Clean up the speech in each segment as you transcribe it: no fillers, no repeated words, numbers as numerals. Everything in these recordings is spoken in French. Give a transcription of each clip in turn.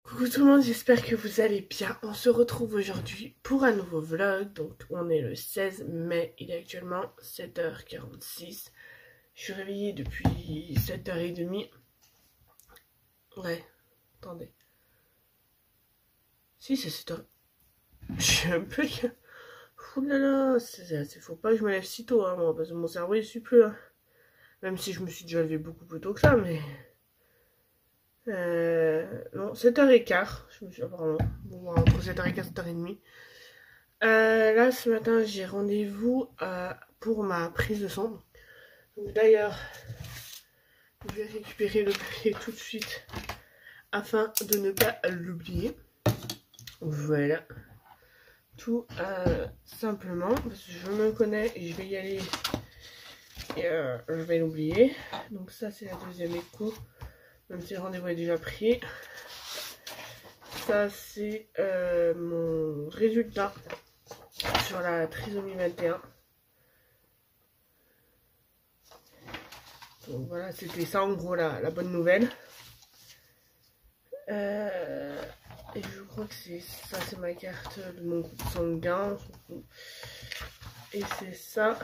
Coucou tout le monde, j'espère que vous allez bien. On se retrouve aujourd'hui pour un nouveau vlog. Donc on est le 16 mai, il est actuellement 7h46. Je suis réveillée depuis 7h30. Ouais, attendez. Si, c'est 7h. Je suis un peu... Ouh là là, faut pas que je me lève si tôt, hein, moi, parce que mon cerveau il suit plus. Hein. Même si je me suis déjà levé beaucoup plus tôt que ça, mais... non, 7h15, je me suis apparemment. Bon, entre 7h15 et 7h30. Là, ce matin, j'ai rendez-vous pour ma prise de sang. D'ailleurs, je vais récupérer le papier tout de suite afin de ne pas l'oublier. Voilà. Tout simplement, parce que je me connais et je vais y aller et je vais l'oublier. Donc ça, c'est la deuxième écho, même si le rendez-vous est déjà pris. Ça, c'est mon résultat sur la trisomie 21. Donc voilà, c'était ça en gros la bonne nouvelle. Et je crois que c'est ça, c'est ma carte de mon groupe sanguin. Et c'est ça.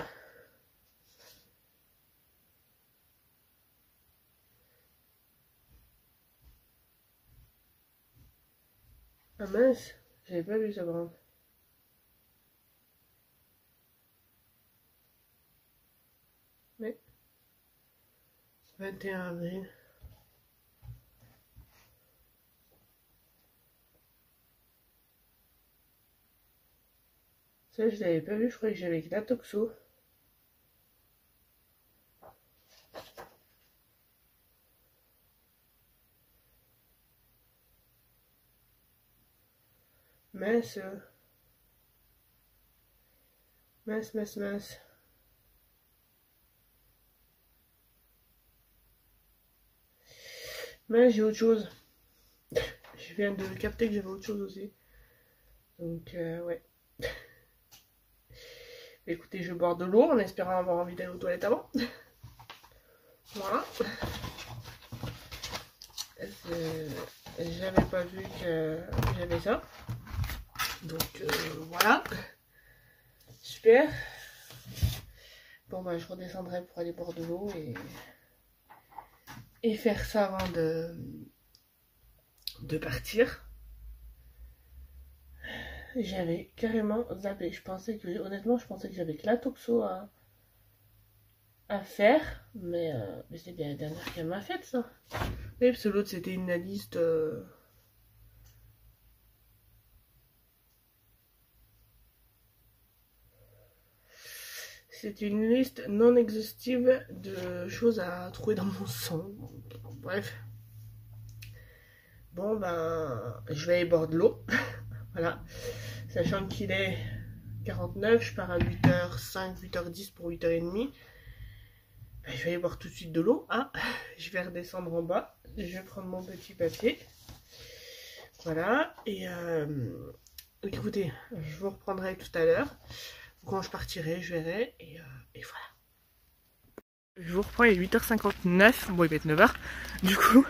Ah mince, j'avais pas vu ça par contre. Mais 21 avril. Ça, je l'avais pas vu, je croyais que j'avais que la toxo. Mince. Mince. Mince, j'ai autre chose. Je viens de capter que j'avais autre chose aussi. Donc, ouais. Écoutez, je bois de l'eau en espérant avoir envie d'aller aux toilettes avant. Voilà. J'avais pas vu que j'avais ça. Donc, voilà. Super. Bon, bah, je redescendrai pour aller boire de l'eau et faire ça avant de partir. J'avais carrément zappé. Honnêtement, je pensais que j'avais que la toxo à faire. Mais c'est bien la dernière qu'elle m'a faite, ça. Oui, parce que l'autre, c'était une liste... C'est une liste non exhaustive de choses à trouver dans mon sang. Bref. Bon, ben, je vais aller boire de l'eau. Voilà. Sachant qu'il est 49, je pars à 8h05, 8h10 pour 8h30. Ben, je vais aller boire tout de suite de l'eau. Ah, je vais redescendre en bas. Je vais prendre mon petit papier. Voilà. Et écoutez, je vous reprendrai tout à l'heure. Quand je partirai, je verrai. Et voilà. Je vous reprends, il est 8h59. Bon, il va être 9h. Du coup,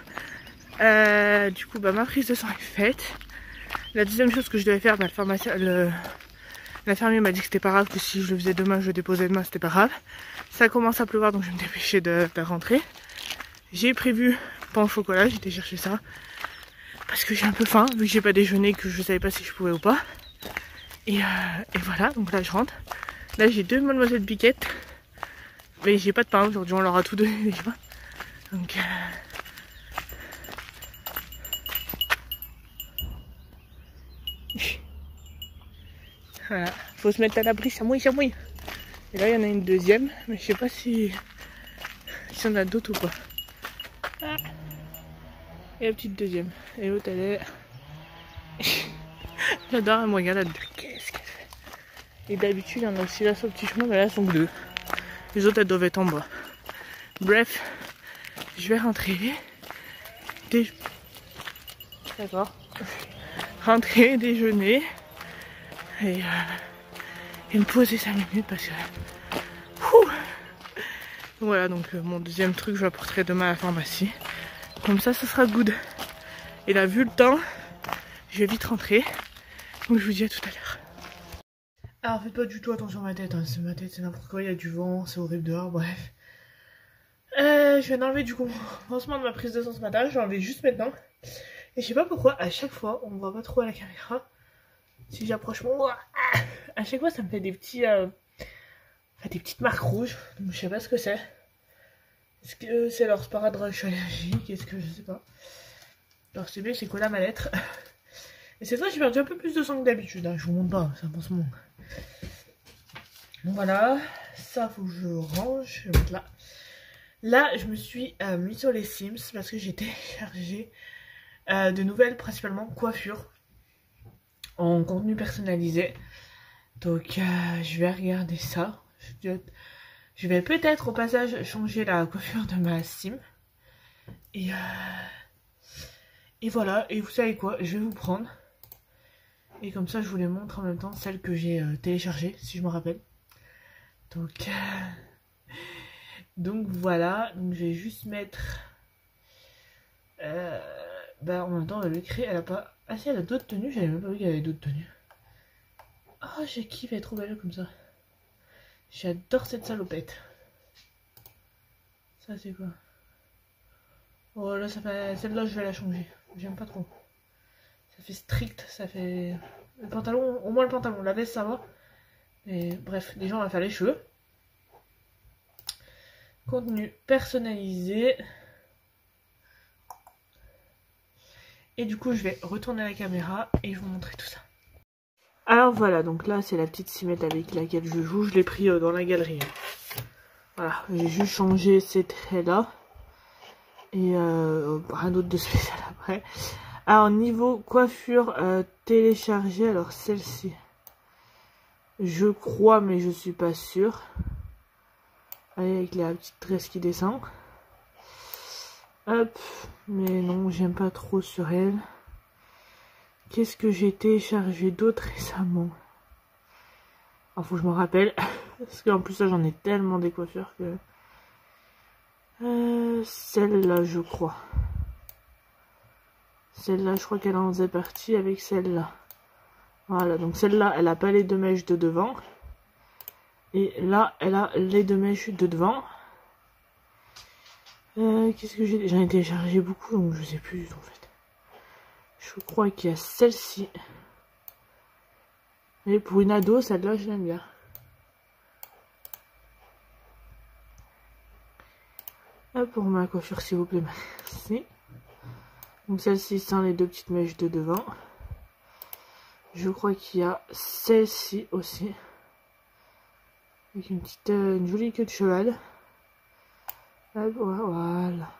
bah, ma prise de sang est faite. La deuxième chose que je devais faire, bah, l'infirmier m'a dit que c'était pas grave, que si je le faisais demain, je le déposais demain, c'était pas grave. Ça commence à pleuvoir, donc je vais me dépêcher de rentrer. J'ai prévu pain au chocolat, j'ai été chercher ça. Parce que j'ai un peu faim, vu que j'ai pas déjeuné, que je savais pas si je pouvais ou pas. Et voilà, donc là je rentre. Là j'ai 2 mademoiselles piquettes. Mais j'ai pas de pain aujourd'hui, on leur a tout donné déjà. Donc voilà, faut se mettre à l'abri, ça mouille. Et là il y en a une deuxième, mais je sais pas si y en a d'autres ou pas. Ah. Et la petite deuxième. Et l'autre elle est... J'adore, elle me regarde, elle me dit qu'est-ce qu'elle fait. Et d'habitude il y en a aussi là sur le petit chemin, mais là elles sont que 2. Les autres elles doivent être en bas. Bref, je vais rentrer. D'accord. Rentrer, déjeuner. Et me poser 5 minutes parce que Voilà, donc mon deuxième truc, je l'apporterai demain à la pharmacie. Comme ça sera good. Et là, vu le temps, je vais vite rentrer. Donc je vous dis à tout à l'heure. Alors faites pas du tout attention à ma tête, hein. C'est ma tête, c'est n'importe quoi, il y a du vent, c'est horrible dehors, bref. Je viens d'enlever du coup mon lancement de ma prise de sang ce matin, je l'ai enlevé juste maintenant. Et je sais pas pourquoi, à chaque fois, on me voit pas trop à la caméra. Si j'approche mon doigt, à chaque fois ça me fait des petits... des petites marques rouges, donc je sais pas ce que c'est. Est-ce que c'est leur sparadrap, je suis allergique, est-ce que je sais pas. Alors c'est bien, c'est collé à ma lettre. Et cette fois j'ai perdu un peu plus de sang que d'habitude, hein. Je vous montre pas, ça pense mon. Donc voilà, ça faut que je range, je vais mettre là. Là je me suis mis sur les Sims parce que j'ai téléchargé de nouvelles, principalement coiffures en contenu personnalisé. Donc je vais regarder ça. Je vais peut-être au passage changer la coiffure de ma sim. Et voilà, et vous savez quoi, je vais vous prendre. Et comme ça je vous les montre en même temps, celle que j'ai téléchargée, si je me rappelle. Donc voilà, donc je vais juste mettre... en même temps, le créer, elle a pas... Ah si, elle a d'autres tenues, j'avais même pas vu qu'il y avait d'autres tenues. Oh, j'ai kiffé, elle est trop belle comme ça. J'adore cette salopette. Ça c'est quoi? Oh là, ça fait... Celle-là, je vais la changer. J'aime pas trop. Ça fait strict, ça fait... Le pantalon, au moins le pantalon, la veste ça va. Mais bref, les gens vont faire les cheveux. Contenu personnalisé. Et du coup, je vais retourner la caméra et je vais vous montrer tout ça. Alors voilà, donc là, c'est la petite cimette avec laquelle je joue. Je l'ai pris dans la galerie. Voilà, j'ai juste changé ces traits-là. Et rien d'autre de spécial après. Alors, niveau coiffure téléchargée, alors celle-ci. Je crois, mais je suis pas sûre. Allez, avec la petite tresse qui descend. Hop, mais non, j'aime pas trop sur elle. Qu'est-ce que j'ai téléchargé d'autre récemment? Alors, faut que je me rappelle. Parce qu'en plus, là, j'en ai tellement des coiffures que... celle-là, je crois. Celle-là, je crois qu'elle en faisait partie avec celle-là. Voilà, donc celle-là, elle a pas les deux mèches de devant. Et là, elle a les deux mèches de devant. Qu'est-ce que j'ai... J'en ai téléchargé beaucoup, donc je sais plus du tout en fait. Je crois qu'il y a celle-ci. Et pour une ado, celle-là, je l'aime bien. Pour ma coiffure, s'il vous plaît, merci. Donc celle-ci sans les deux petites mèches de devant. Je crois qu'il y a celle-ci aussi. Avec une petite, une jolie queue de cheval. Hop, voilà.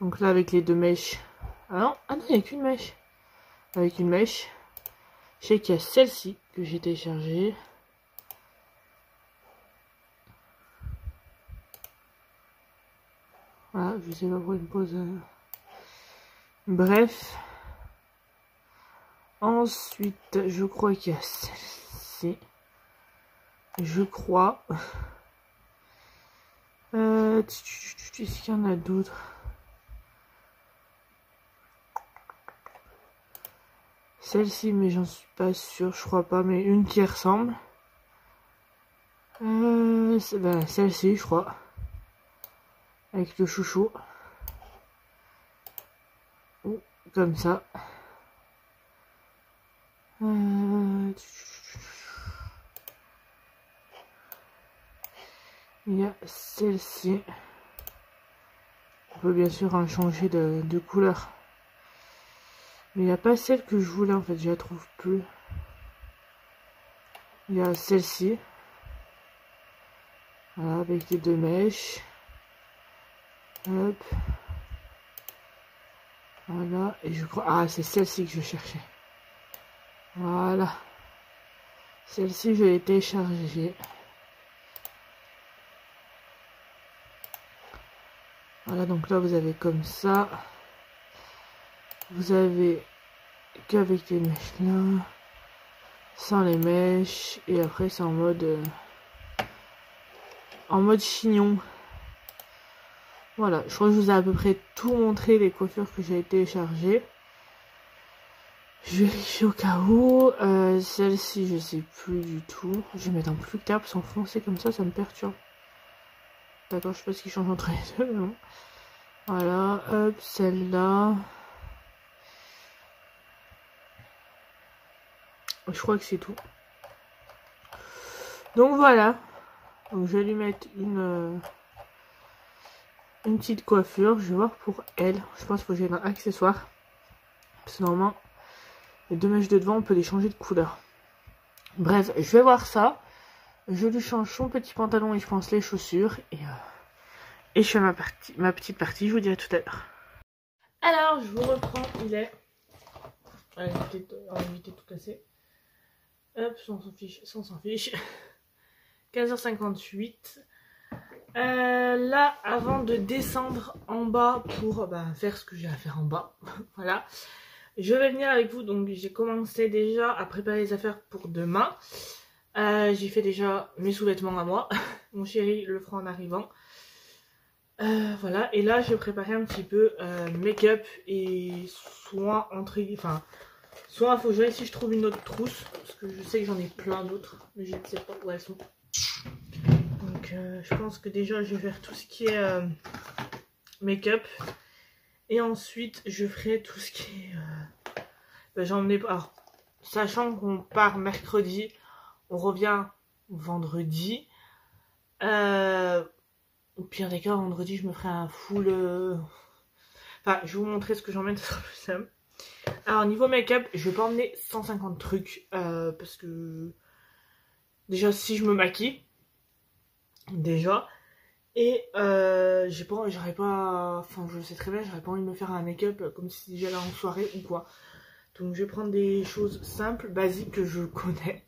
Donc là avec les deux mèches. Ah non, il n'y a qu'une mèche. Avec une mèche. Je sais qu'il y a celle-ci que j'ai téléchargée. Voilà, je sais pas pourquoi il me pose... Bref. Ensuite, je crois qu'il y a celle-ci. Je crois. Est-ce qu'il y en a d'autres? Celle-ci, mais j'en suis pas sûre, je crois pas, mais une qui ressemble. Celle-ci, je crois. Avec le chouchou. Ou comme ça. Il y a celle-ci. On peut bien sûr en changer de couleur. Mais il n'y a pas celle que je voulais en fait, je la trouve plus. Il y a celle-ci. Voilà, avec les deux mèches. Hop. Voilà, et je crois... Ah, c'est celle-ci que je cherchais. Voilà. Celle-ci, je l'ai téléchargée. Voilà, donc là, vous avez comme ça. Vous avez qu'avec les mèches là. Sans les mèches. Et après, c'est en mode... en mode chignon. Voilà, je crois que je vous ai à peu près tout montré, les coiffures que j'ai téléchargées. Je vérifie au cas où. Celle-ci, je sais plus du tout. Je vais mettre en plus clair parce qu'en foncé comme ça me perturbe. D'accord, je sais pas ce qui change entre les deux, non. Voilà, hop, celle-là. Je crois que c'est tout. Donc voilà. Donc je vais lui mettre une petite coiffure. Je vais voir pour elle. Je pense que j'ai un accessoire. Parce que normalement, les deux mèches de devant, on peut les changer de couleur. Bref, je vais voir ça. Je lui change son petit pantalon et je pense les chaussures. Et je fais ma petite partie. Je vous dirai tout à l'heure. Alors, je vous reprends. Il est... On va éviter de tout casser. Hop, on s'en fiche. 15h58. Là, avant de descendre en bas pour faire ce que j'ai à faire en bas, voilà, je vais venir avec vous. Donc, j'ai commencé déjà à préparer les affaires pour demain. J'ai fait déjà mes sous-vêtements à moi. Mon chéri le fera en arrivant. Voilà, et là, j'ai préparé un petit peu make-up et soins entrée. Enfin, soit il faut que je vérifie si je trouve une autre trousse, parce que je sais que j'en ai plein d'autres, mais je ne sais pas où elles sont. Donc je pense que déjà je vais faire tout ce qui est make-up. Et ensuite je ferai tout ce qui est... j'en ai pas... Alors, sachant qu'on part mercredi, on revient vendredi. Au pire des cas, vendredi je me ferai un full... Enfin, je vais vous montrer ce que j'emmène, ça sera plus simple. Alors niveau make-up, je vais pas emmener 150 trucs parce que déjà si je me maquille déjà et j'aurais pas, enfin je sais très bien, j'aurais pas envie de me faire un make-up comme si j'allais en soirée ou quoi. Donc je vais prendre des choses simples, basiques que je connais.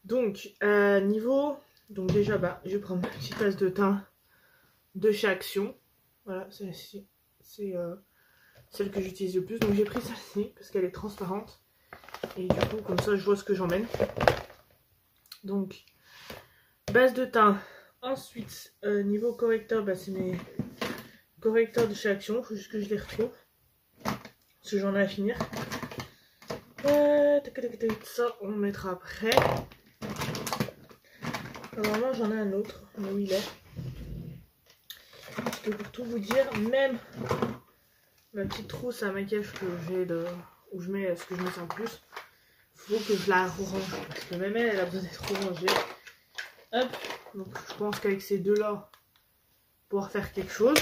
Donc niveau, donc déjà je vais prendre ma petite tasse de thym de chez Action. Voilà, celle-ci, c'est celle que j'utilise le plus. Donc j'ai pris celle-ci parce qu'elle est transparente. Et du coup, comme ça, je vois ce que j'emmène. Donc, base de teint. Ensuite, niveau correcteur, c'est mes correcteurs de chez Action. Il faut juste que je les retrouve. Parce que j'en ai à finir. Ça, on le mettra après. Normalement, j'en ai un autre. Mais où il est? Parce que pour tout vous dire, même ma petite trousse à maquillage que j'ai où je mets ce que je mets en plus, faut que je la range parce que même elle a besoin d'être rangée. Hop, donc je pense qu'avec ces deux là pouvoir faire quelque chose.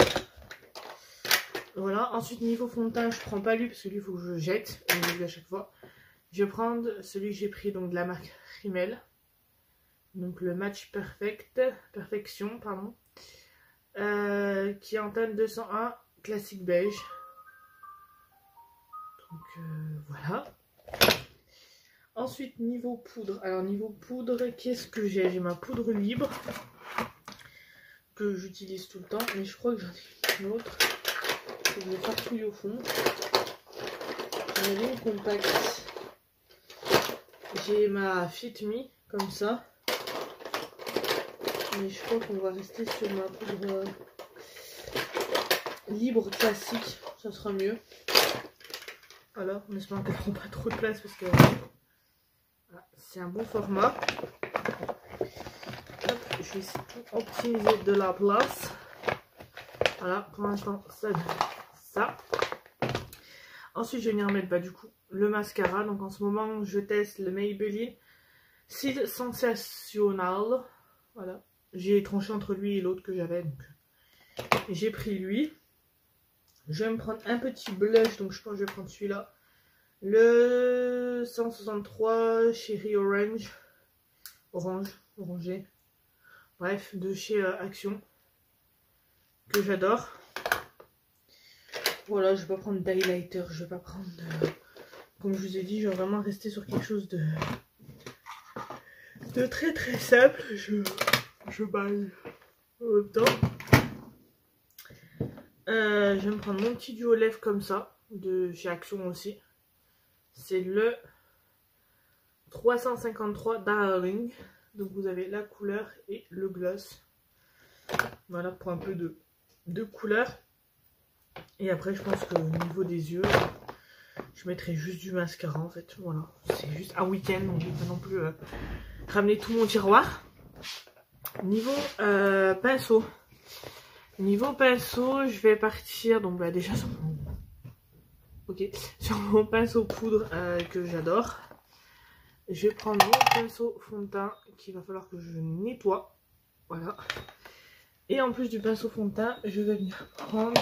Voilà, ensuite niveau fond de teint, je prends pas lui parce que lui il faut que je jette, et je le dis à chaque fois. Je vais prendre celui que j'ai pris, donc de la marque Rimmel, donc le Match Perfection pardon, qui est en teinte 201 classique beige. Donc voilà. Ensuite, niveau poudre. Alors, niveau poudre, qu'est-ce que j'ai? J'ai ma poudre libre que j'utilise tout le temps. Mais je crois que j'en ai une autre que je vais farfouiller au fond. J'en ai une compacte. J'ai ma Fit Me, comme ça. Mais je crois qu'on va rester sur ma poudre libre classique. Ça sera mieux. Voilà, en espérant qu'elle ne prend pas trop de place parce que... c'est un bon format. Hop, je vais essayer de optimiser de la place. Voilà, pour l'instant, ça donne ça. Ensuite, je vais venir mettre du coup le mascara. Donc en ce moment, je teste le Maybelline Cils Sensational. Voilà, j'ai tranché entre lui et l'autre que j'avais. J'ai pris lui. Je vais me prendre un petit blush. Donc je pense que je vais prendre celui-là. Le 163 Cherry Orangé, bref, de chez Action, que j'adore. Voilà, je vais pas prendre d'highlighter, je vais pas prendre de... Comme je vous ai dit, je vais vraiment rester sur quelque chose de très très simple. Je baille en même temps. Je vais me prendre mon petit duo lèvres comme ça, de chez Action aussi. C'est le 353 Darling. Donc vous avez la couleur et le gloss. Voilà, pour un peu de couleur. Et après, je pense qu'au niveau des yeux, je mettrai juste du mascara en fait. Voilà, c'est juste un week-end, donc je vais pas non plus ramener tout mon tiroir. Niveau pinceau. Niveau pinceau, je vais partir donc bah, déjà sur mon pinceau poudre que j'adore. Je vais prendre mon pinceau fond de teint qu'il va falloir que je nettoie. Voilà. Et en plus du pinceau fond de teint, je vais venir prendre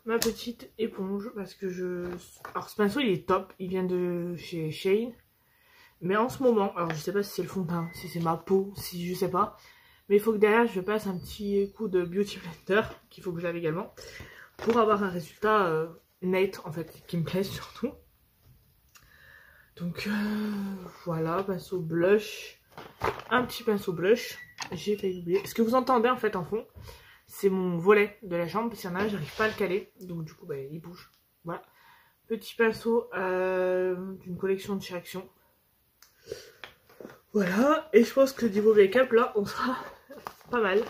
ma petite éponge parce que alors ce pinceau il est top, il vient de chez Shein. Mais en ce moment, alors je sais pas si c'est le fond de teint, si c'est ma peau, si je sais pas. Mais il faut que derrière je passe un petit coup de Beauty Blender, qu'il faut que je lave également. Pour avoir un résultat net en fait, qui me plaise surtout. Donc voilà, pinceau blush. Un petit pinceau blush. J'ai failli oublier. Ce que vous entendez en fait en fond, c'est mon volet de la chambre. Parce qu'il y en a un, j'arrive pas à le caler. Donc du coup, bah, il bouge. Voilà. Petit pinceau d'une collection de chez Action. Voilà. Et je pense que niveau make-up, là, on sera pas mal.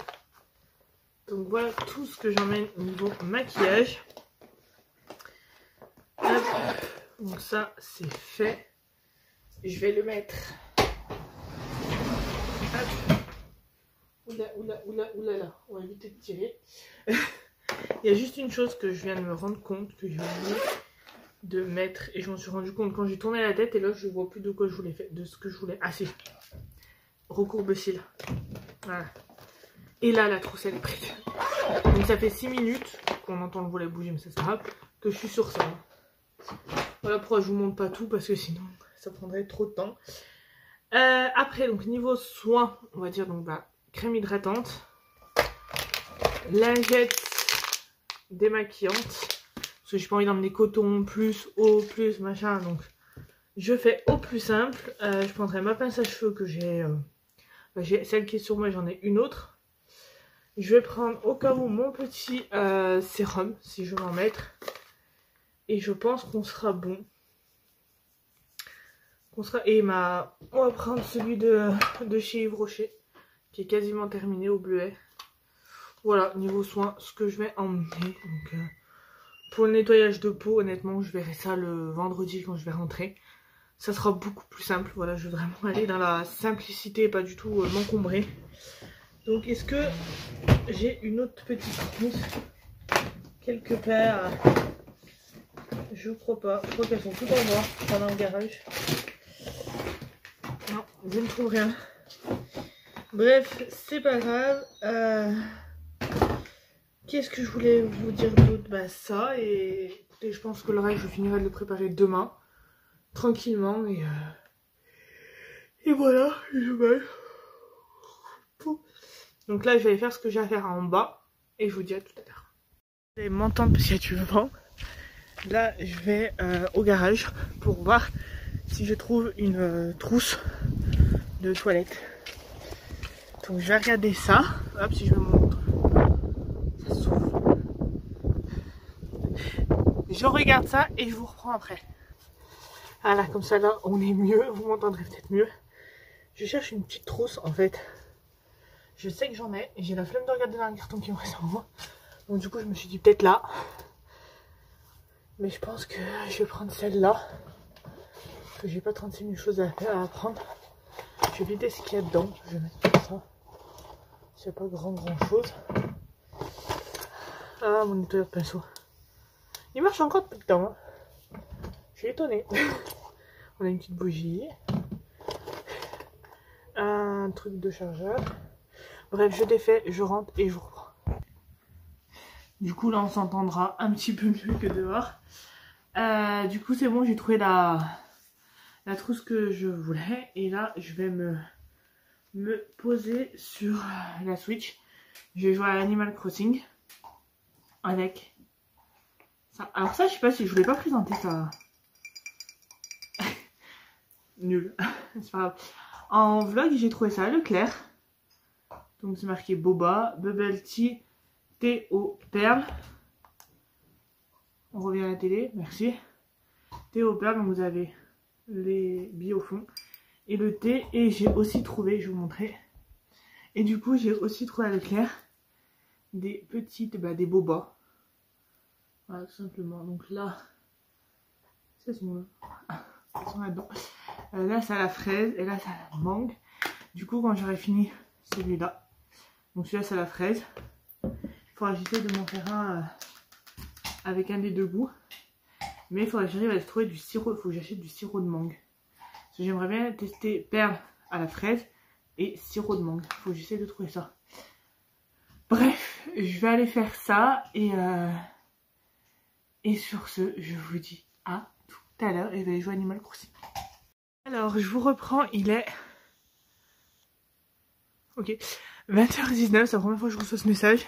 Donc voilà tout ce que j'emmène au niveau maquillage. Hop. Donc ça, c'est fait. Je vais le mettre. Hop. Oula, on va éviter de tirer. Il y a juste une chose que je viens de me rendre compte que j'ai oublié de mettre. Et je m'en suis rendu compte quand j'ai tourné la tête. Et là, je vois plus de quoi je voulais faire. De ce que je voulais. Ah si. Recourbe-cils. Voilà. Et là, la trousse, elle est prête. Donc ça fait 6 minutes qu'on entend le volet bouger, mais ça c'est grave, que je suis sur ça. Voilà pourquoi je vous montre pas tout, parce que sinon, ça prendrait trop de temps. Après, donc niveau soin, on va dire donc bah, crème hydratante, lingette démaquillante, parce que j'ai pas envie d'emmener coton, plus eau, plus machin, donc je fais au plus simple. Je prendrai ma pince à cheveux que j'ai, celle qui est sur moi, j'en ai une autre. Je vais prendre au cas où mon petit sérum, si je veux en mettre, et je pense qu'on sera bon. On va prendre celui de chez Yves Rocher, qui est quasiment terminé au bleuet. Voilà, niveau soin, ce que je vais emmener. Donc, pour le nettoyage de peau, honnêtement, je verrai ça le vendredi quand je vais rentrer. Ça sera beaucoup plus simple. Voilà, je veux vraiment aller dans la simplicité et pas du tout m'encombrer. Donc, est-ce que j'ai une autre petite trousse quelque part? Je crois pas. Je crois qu'elles sont toutes en bas pendant le garage. Non, je ne trouve rien. Bref, c'est pas grave. Qu'est-ce que je voulais vous dire d'autre? Bah ça, et écoutez, je pense que le reste, je finirai de le préparer demain. Tranquillement, et voilà, je vais. Donc là, je vais aller faire ce que j'ai à faire en bas, et je vous dis à tout à l'heure. Vous allez m'entendre parce qu'il y a du vent. Là, je vais au garage pour voir si je trouve une trousse de toilette. Donc je vais regarder ça. Hop, si je me montre. Ça s'ouvre. Je regarde ça et je vous reprends après. Voilà, comme ça là, on est mieux. Vous m'entendrez peut-être mieux. Je cherche une petite trousse en fait. Je sais que j'en ai. Et j'ai la flemme de regarder dans un carton qui me reste en moi. Donc du coup, je me suis dit peut-être là. Mais je pense que je vais prendre celle-là. Parce que j'ai pas 36 000 choses à prendre. Je vais vider ce qu'il y a dedans. Je vais mettre comme ça. C'est pas grand chose. Ah, mon nettoyeur de pinceau. Il marche encore depuis le temps. Hein. Je suis étonnée. On a une petite bougie. Un truc de chargeur. Bref, je défais, je rentre et je vous reprends. Du coup, là, on s'entendra un petit peu mieux que dehors. Du coup, c'est bon, j'ai trouvé la trousse que je voulais. Et là, je vais me poser sur la Switch. Je vais jouer à Animal Crossing. Avec ça. Alors ça, je sais pas si je voulais pas présenter ça. Nul. C'est pas grave. En vlog, j'ai trouvé ça à Leclerc. Donc c'est marqué Boba, Bubble Tea, thé aux perles. On revient à la télé, merci. Thé aux perles, donc vous avez les billes au fond. Et le thé, et j'ai aussi trouvé, je vais vous montrer, Et du coup, j'ai aussi trouvé à Leclerc des petites, des bobas. Voilà, tout simplement. Donc là, c'est ce là. Elles sont là-dedans. Là, c'est à la fraise et là, c'est à la mangue. Du coup, quand j'aurai fini celui-là, donc celui-là, c'est à la fraise. Il faudra j'essaie de m'en faire un avec un des deux goûts. Mais il faudra que j'arrive à trouver du sirop. Il faut que j'achète du sirop de mangue. Parce que j'aimerais bien tester perles à la fraise et sirop de mangue. Il faut que j'essaie de trouver ça. Bref, je vais aller faire ça. Et sur ce, je vous dis à tout à l'heure. Et je vais aller jouer Animal Crossing. Alors, je vous reprends. Il est... Ok. 20h19. C'est la première fois que je reçois ce message.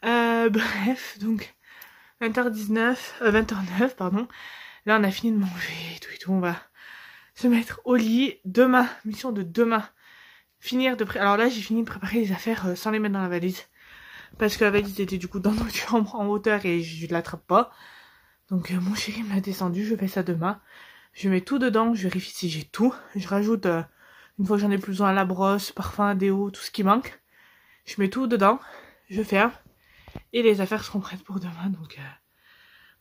Bref, donc... 20h19, 20h09, pardon. Là, on a fini de manger et tout. On va se mettre au lit. Demain, mission de demain. Finir de préparer. Alors là, j'ai fini de préparer les affaires sans les mettre dans la valise. Parce que la valise était du coup dans notre chambre en hauteur et je ne l'attrape pas. Donc mon chéri me l'a descendu. Je fais ça demain. Je mets tout dedans. Je vérifie si j'ai tout. Je rajoute, une fois que j'en ai plus besoin, la brosse, parfum, déo, tout ce qui manque. Je mets tout dedans. Je ferme. Et les affaires seront prêtes pour demain. Donc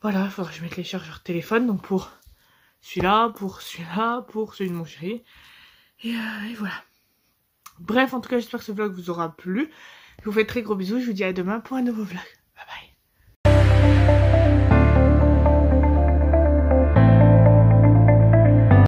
voilà, il faudra que je mette les chargeurs téléphone. Donc pour celui-là, pour celui-là, pour celui de mon chéri. Et voilà. Bref, en tout cas, j'espère que ce vlog vous aura plu. Je vous fais de très gros bisous. Je vous dis à demain pour un nouveau vlog.